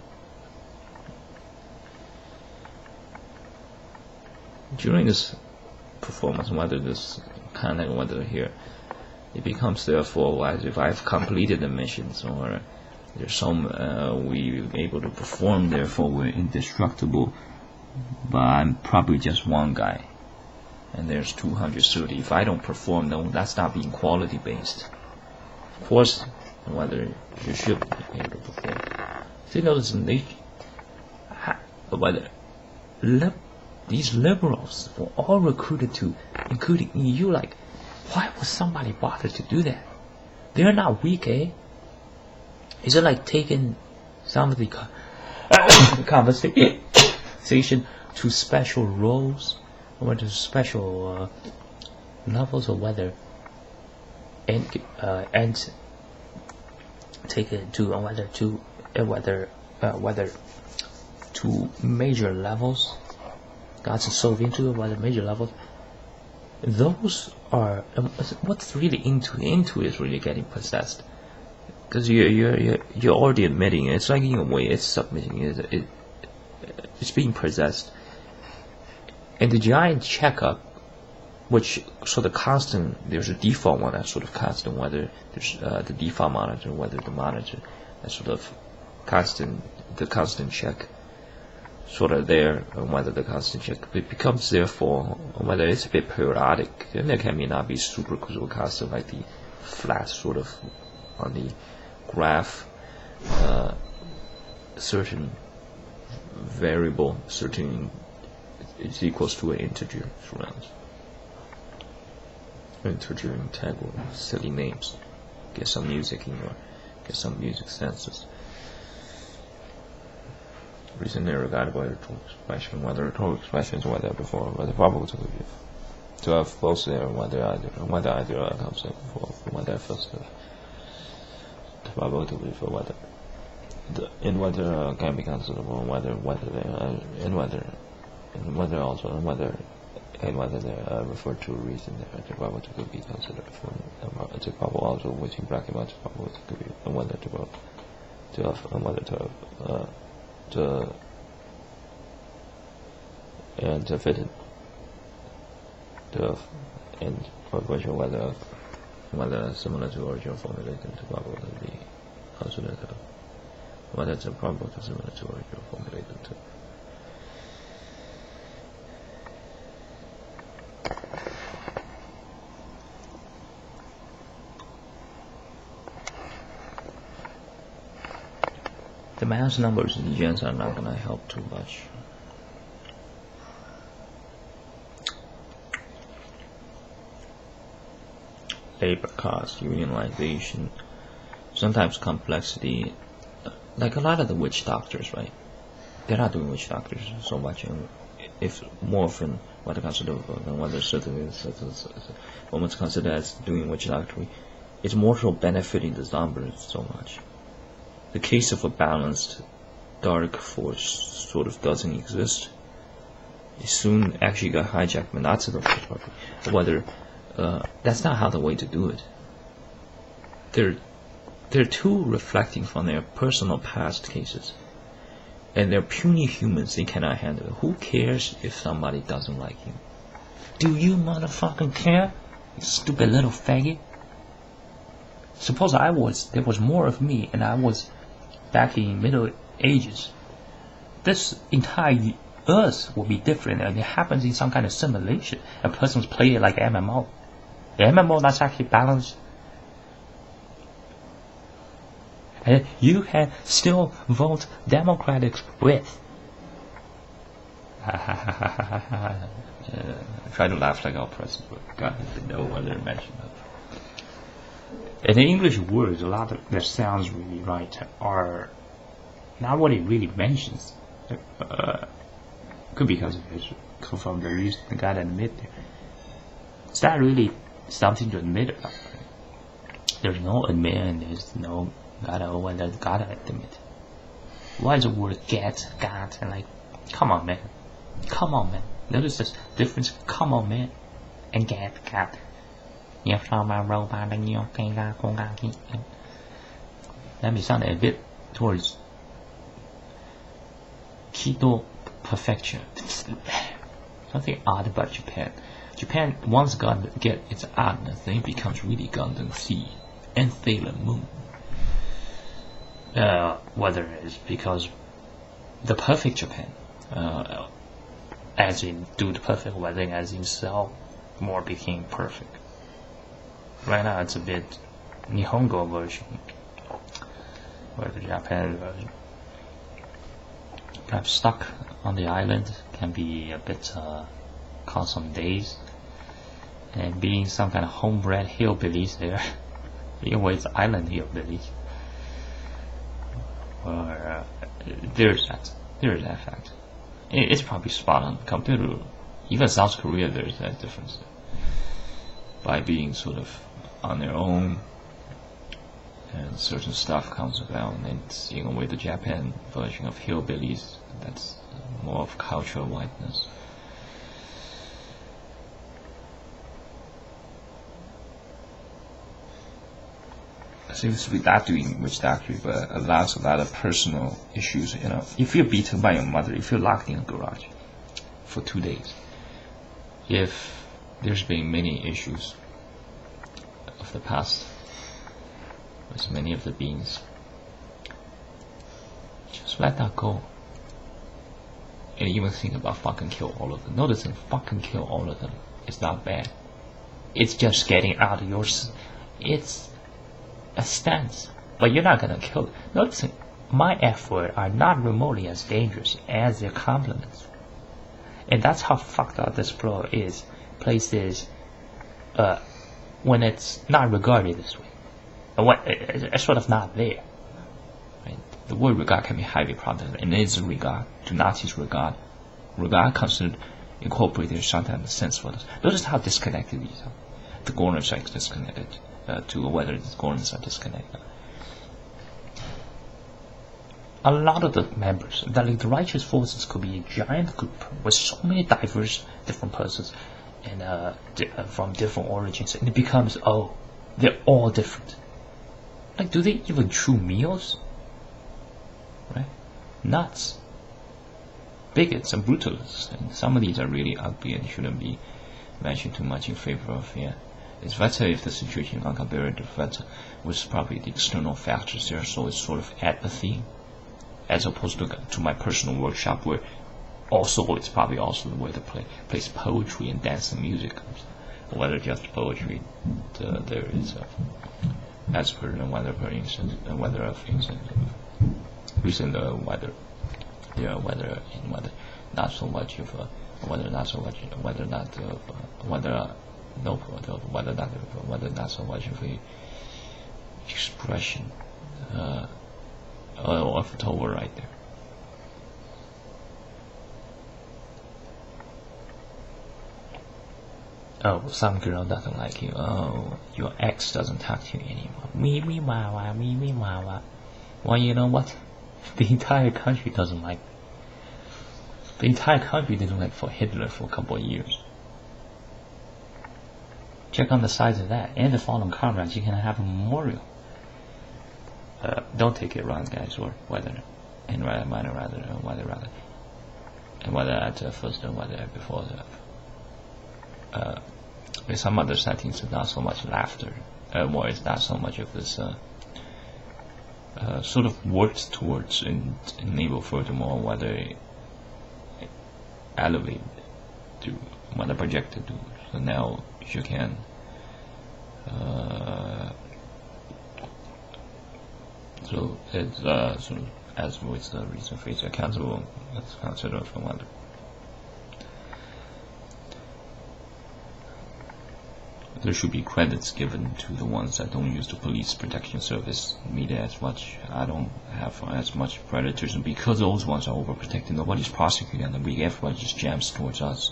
During this performance, whether this kind of whether here, it becomes therefore as if I've completed the missions, or there's some we able to perform, therefore we're indestructible. But I'm probably just one guy, and there's 230. If I don't perform, then that's not being quality based. Of course, whether you should be able to perform. See, notice whether these liberals were all recruited to, including EU. Like, why would somebody bother to do that? They're not weak, eh? Is it like taking some of the conversation to special roles, or to special levels, or whether and take it to whether to major levels? Got so into whether major levels. Those are what's really into is really getting possessed, because you're already admitting it. It's like in a way it's submitting. It's being possessed. And the giant checkup, which sort of constant, there's a default one that's sort of constant, whether there's the default monitor, whether the monitor that's sort of constant, the constant check sort of there, and whether the constant check it becomes therefore, whether it's a bit periodic, and there can not be super constant, like the flat sort of on the graph, certain variable, certain is equals to an integer surrounds. Integer, integral, silly names. Get some music in your, get some music senses. Recently regarded by rhetorical expression, whether rhetorical expressions, whether before, whether probable to give. to have both there, whether either comes in for whether first the probability for whether the in whether can be considered whether also whether they refer to a reason that the probability could be considered for the probable also, which in bracket about the probability could be and whether to fit it to and for question whether similar to original formulated to probability considered whether it's probable to similar to original formulated to. The mass numbers in gens are not gonna help too much. Labor cost, unionization, sometimes complexity. Like a lot of the witch doctors, right? They're not doing witch doctors so much, and if more often what they consider whether certain women's considered as doing witch doctory, it's more so benefiting the numbers so much. The case of a balanced dark force sort of doesn't exist. It soon actually got hijacked, but not to the whether that's not how the way to do it. They're too reflecting from their personal past cases, and they're puny humans. They cannot handle it. Who cares if somebody doesn't like you? Do you motherfucking care, you stupid little faggot? Suppose there was more of me, and I was back in Middle Ages. This entire Earth will be different, and it happens in some kind of simulation. A person's playing it like MMO. The MMO that's actually balanced. And you can still vote Democratic with. Try to laugh like our president, but God doesn't know whether to mention that. In the English words, a lot of that sounds really right are not what it really mentions. Could be because it's come from the reason the guy admit there. Is that really something to admit about? There's no admit and there's no gotta admit. Why is the word get, got, and like, come on man. Notice this difference, come on man, and get, got. That may sound a bit towards keto perfection. Something odd about Japan. Japan once get its oddness, then it becomes really Gundam Seed and Sailor Moon. Whether it is because the perfect Japan, as in do the perfect wedding, as in sell more became perfect. Right now it's a bit Nihongo version, or the Japan version. Perhaps stuck on the island can be a bit cause some days, and being some kind of homebred hillbillies there, anyway it's island hillbillies. Or there's that fact. It's probably spot on. Compared to even South Korea, there's that difference. By being sort of on their own, and certain stuff comes around, and in a way the Japan version of hillbillies, that's more of cultural whiteness. Seems to be not doing witch doctrine, but allows a lot of personal issues. You know, if you're beaten by your mother, if you're locked in a garage for 2 days, if there's been many issues of the past with many of the beings, just let that go. And even think about fucking kill all of them. Noticing fucking kill all of them is not bad. It's just getting out of your. It's a stance, but you're not gonna kill it. Noticing my effort are not remotely as dangerous as their compliments, and that's how fucked up this flow is. Places, when it's not regarded this way, it's sort of not there. Right? The word regard can be highly problematic, and it is regard. To Nazis, regard considered incorporated sometimes sense for this. Notice how disconnected these are. The governors are disconnected to whether the governors are disconnected. A lot of the members, like the righteous forces, could be a giant group with so many diverse different persons and from different origins, and it becomes, oh, they're all different. Like, do they even chew meals? Right? Nuts. Bigots and brutalists. And some of these are really ugly and shouldn't be mentioned too much in favor of. Yeah, it's better if the situation is comparative better with probably the external factors there, so it's sort of apathy, as opposed to my personal workshop where also it's probably also the way to plays poetry and dance and music, whether just poetry. There is as per the weather, for instance, the weather of instance, recent weather, yeah, weather in weather, not so much of weather, not so much weather, not weather, no weather, not weather, not so much of a expression of the word right there. Oh, some girl doesn't like you. Oh, your ex doesn't talk to you anymore. Me, wawa, me, wawa. Well, you know what? The entire country doesn't like. The entire country didn't like for Hitler for a couple of years. Check on the size of that. And the fallen comrades, you can have a memorial. Don't take it wrong, guys, or whether, and rather, and whether at first and whether before the. With some other settings, it's not so much laughter, or it's not so much of this sort of worked towards and enable furthermore whether elevate to whether projected to. So now you can so it's sort of as with the recent phase accountable. Let's consider from whether. There should be credits given to the ones that don't use the police protection service media as much. I don't have as much predators, and because those ones are overprotected, nobody's prosecuting them. Everybody just jams towards us.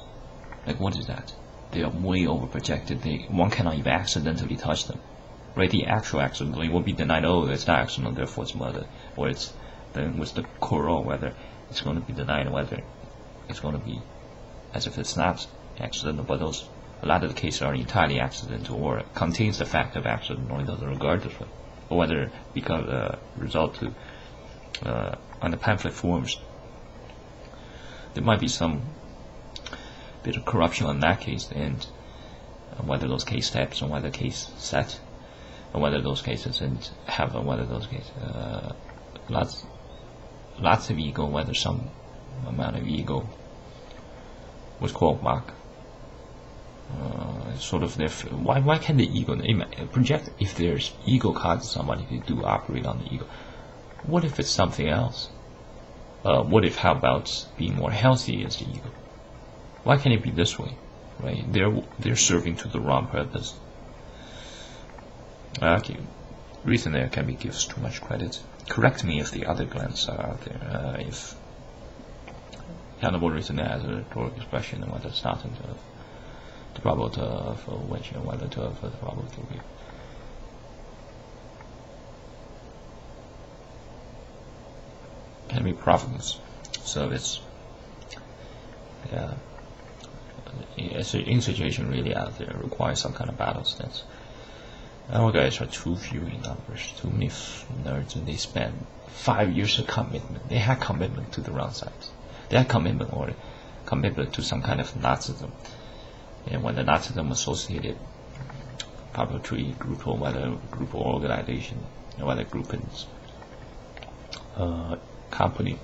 Like, what is that? They are way overprotected. One cannot even accidentally touch them. Right? The actual accident will be denied. Oh, it's not accidental, therefore it's murder. Or it's then with the core, whether it's going to be denied, whether it's going to be as if it's not accidental, but those. A lot of the cases are entirely accidental or contains the fact of accident or it doesn't regard this way. Or whether because result to on the pamphlet forms there might be some bit of corruption on that case, and whether those case types or whether case set or whether those cases and have whether those cases lots of ego, whether some amount of ego was quote mark. Sort of why can the ego project if there's ego causes somebody to do operate on the ego? What if it's something else? What if how about being more healthy as the ego? Why can't it be this way? Right? They're serving to the wrong purpose. Okay. Reason there can be gives too much credit. Correct me if the other glands are out there. If accountable reason there has a rhetorical expression and whether it's not into the probable for which and whether to for the probable to be. Can be providence, service. Yeah, it's an in situation really out there requires some kind of battle stance. Our guys are too few in numbers, too many nerds, and they spend 5 years of commitment. They had commitment to the wrong sides. They had commitment or commitment to some kind of Nazism. And when the Nazism associated probably group or whether group or organization, or whether group and company,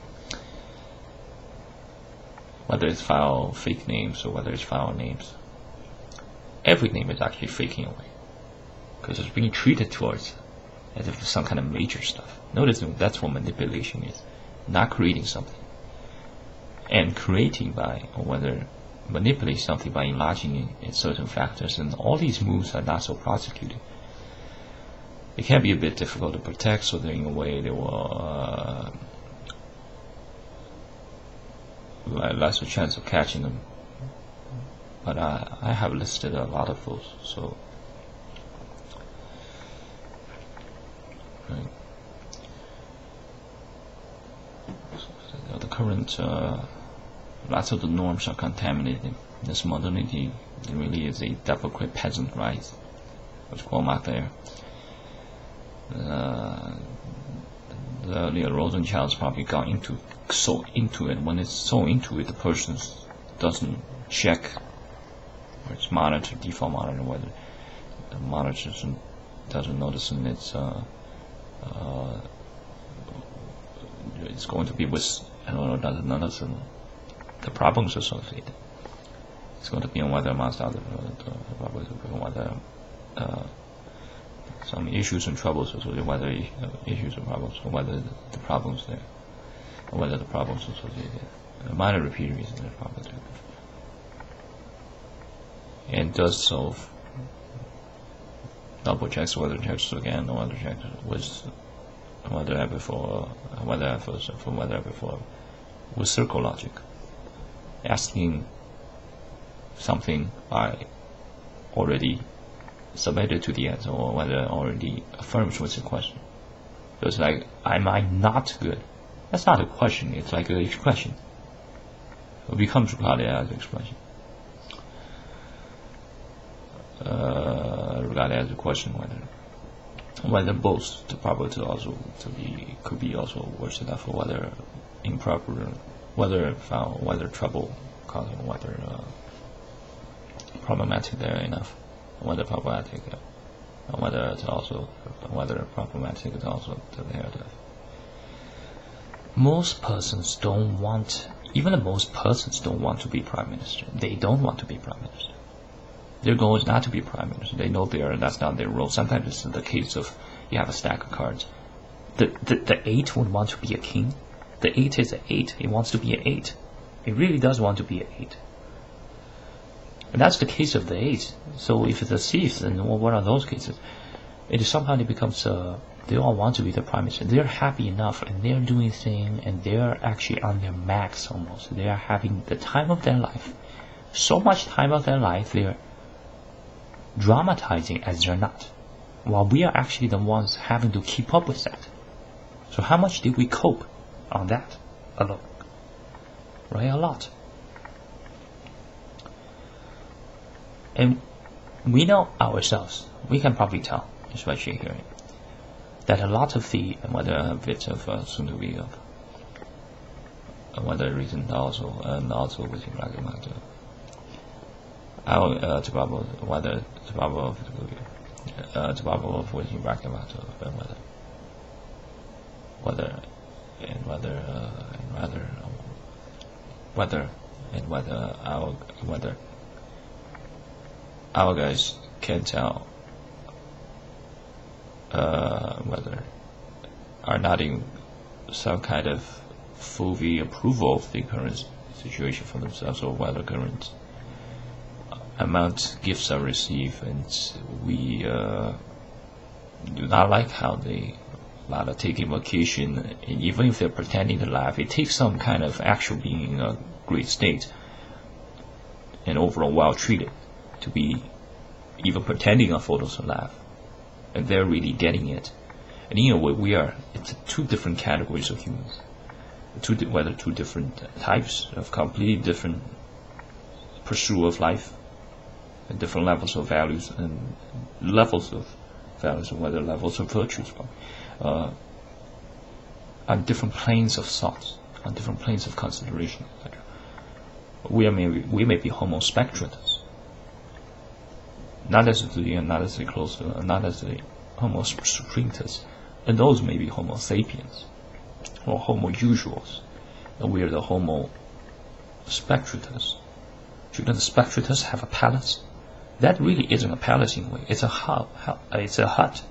whether it's file fake names or whether it's file names, every name is actually faking away because it's being treated towards as if it's some kind of major stuff. Notice that's what manipulation is, not creating something, and creating by or whether manipulate something by enlarging in certain factors, and all these moves are not so prosecuted. It can be a bit difficult to protect, so that in a way they will less a chance of catching them but I have listed a lot of those. So right. So the current lots of the norms are contaminated. This modernity really is a democrat peasant rise, which Walmart there. The earlier Rosenchild's probably got so into it. When it's so into it, the person doesn't check or it's monitor, default monitor, whether the monitor doesn't notice, and it's going to be with, I don't know, doesn't notice the problems associated. It's going to be on whether amongst other whether some issues and troubles associated, whether issues and problems, or whether the problems there, or whether the problems associated. Minor repeater is the problem too. And does so. Double checks whether checks again or whether checks was whether before with circle logic, asking something I already submitted to the answer, or whether already affirms what's the question. So it's like, am I not good? That's not a question, it's like an expression. It becomes regarded as an expression. Regarded as a question whether both the probability also could be also worse enough, or whether improper, whether trouble causing, whether problematic there enough, whether problematic, whether it's also problematic is also there. Most persons don't want, even the most persons don't want to be prime minister. They don't want to be prime minister. Their goal is not to be prime minister. They know that's not their role. Sometimes it's the case of you have a stack of cards. The 8 would want to be a king. The 8 is an 8. It wants to be an 8. It really does want to be an 8. And that's the case of the 8. So if it's a thief, then what are those cases? It somehow it becomes they all want to be the prime minister. They're happy enough, and they're doing things, and they're actually on their max almost. They are having the time of their life. So much time of their life, they're dramatizing as they're not, while we are actually the ones having to keep up with that. So how much did we cope on that alone? Right, a lot. And we know ourselves, we can probably tell, especially here, that a lot of the, whether a bit of soon to be of whether reason also, and also with regard to probable, whether the probable of which you bracket about whether our guys can tell whether are not in some kind of full approval of the current situation for themselves, or whether current amount gifts are received, and we do not like how they are taking vacation, and even if they're pretending to laugh, it takes some kind of actual being in a great state and overall well treated to be even pretending on photos to laugh, and they're really getting it. And you know what we are, it's two different categories of humans, two different types of completely different pursuit of life, and different levels of values, and levels of values, and whether levels of virtues, on different planes of thoughts, on different planes of consideration, etc. We may be homo spectratus, not necessarily close to, not necessarily homo supremus, and those may be homo sapiens or homo usuals, and we are the homo spectratus. Shouldn't the spectratus have a palace? That really isn't a palace in a way. It's a hut. It's a hut,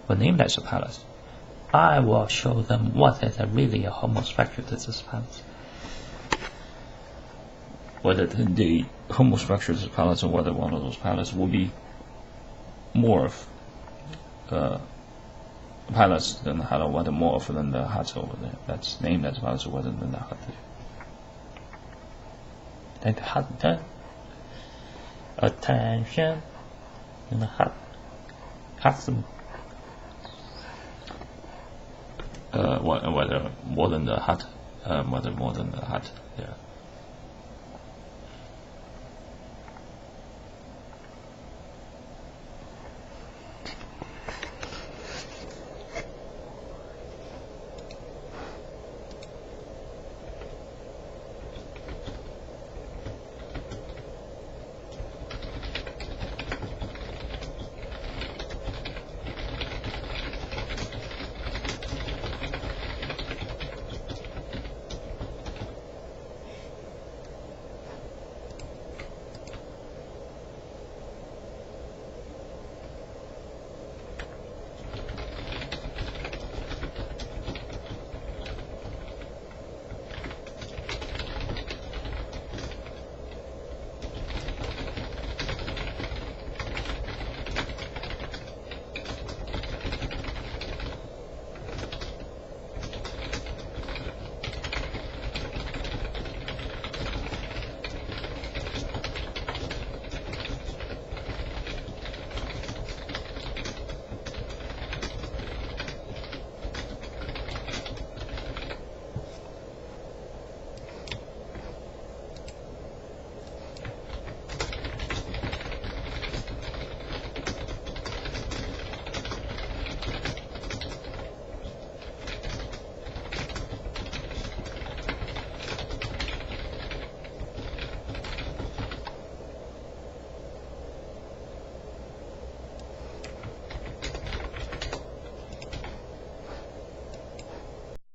but named as a palace. I will show them what is really a homo spectratus palace. Whether the homo spectratus palace, or whether one of those palaces will be more of palace than the hut, or whether more of than the hut over there. That's named as a palace, or whether than the hut. That hut, attention in the hut. Whether more than the hut, yeah.